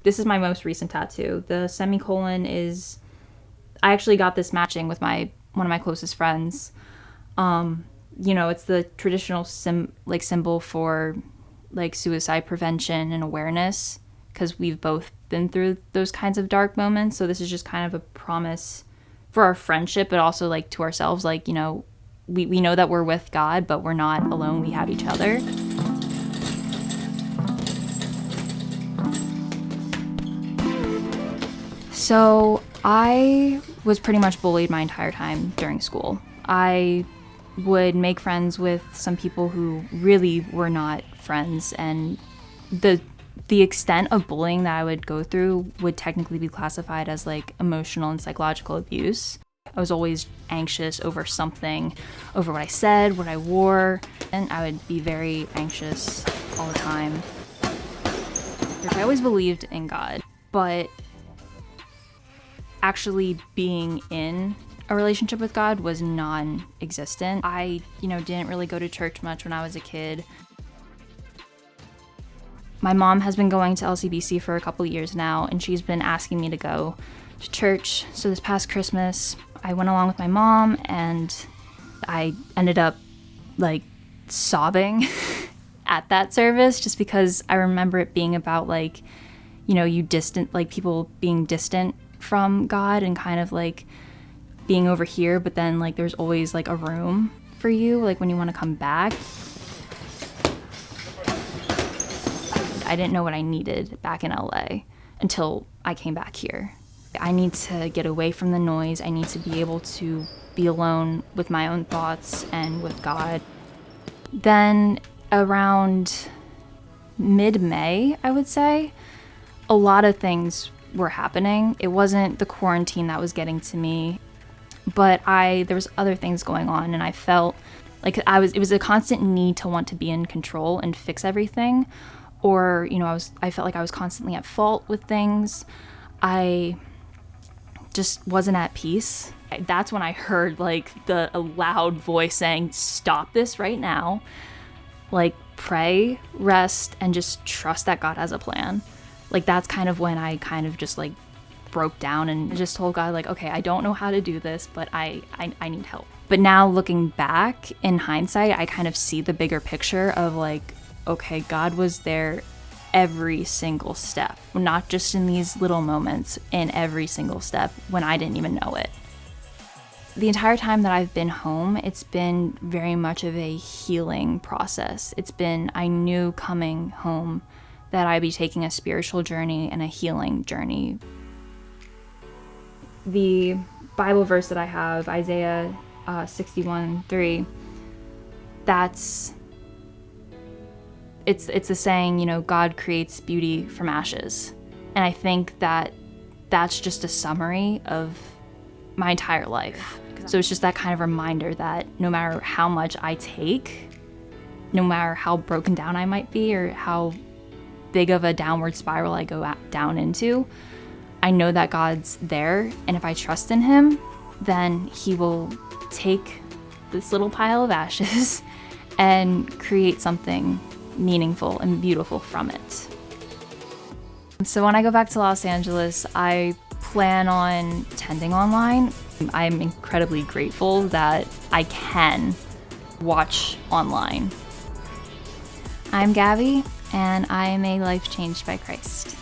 This is my most recent tattoo. The semicolon is, I actually got this matching with one of my closest friends. It's the traditional symbol for like suicide prevention and awareness, because we've both been through those kinds of dark moments. So this is just kind of a promise for our friendship, but also like to ourselves, like, we know that we're with God, but we're not alone. We have each other. So I was pretty much bullied my entire time during school. I would make friends with some people who really were not friends, and the extent of bullying that I would go through would technically be classified as like emotional and psychological abuse. I was always anxious over something, over what I said, what I wore, and I would be very anxious all the time. I always believed in God, but actually being in a relationship with God was non-existent. I, didn't really go to church much when I was a kid. My mom has been going to LCBC for a couple years now, and she's been asking me to go to church. So this past Christmas, I went along with my mom, and I ended up like sobbing at that service, just because I remember it being about like, people being distant from God and kind of like being over here, but then like there's always like a room for you, like when you want to come back. I didn't know what I needed back in LA until I came back here. I need to get away from the noise. I need to be able to be alone with my own thoughts and with God. Then around mid-May, I would say, a lot of things were happening. It wasn't the quarantine that was getting to me, but there was other things going on, and I felt like it was a constant need to want to be in control and fix everything. Or, I felt like I was constantly at fault with things. I just wasn't at peace. That's when I heard like a loud voice saying, "Stop this right now. Like, pray, rest, and just trust that God has a plan." Like, that's kind of when I kind of just like broke down and just told God, like, okay, I don't know how to do this, but I need help. But now looking back in hindsight, I kind of see the bigger picture of like, okay, God was there every single step, not just in these little moments, in every single step when I didn't even know it. The entire time that I've been home, it's been very much of a healing process. I knew coming home that I'd be taking a spiritual journey and a healing journey. The Bible verse that I have, Isaiah 61:3, it's a saying, God creates beauty from ashes. And I think that that's just a summary of my entire life. So it's just that kind of reminder that no matter how much I take, no matter how broken down I might be or how big of a downward spiral I go down into, I know that God's there, and if I trust in Him, then He will take this little pile of ashes and create something meaningful and beautiful from it. So when I go back to Los Angeles, I plan on attending online. I'm incredibly grateful that I can watch online. I'm Gabby, and I am a life changed by Christ.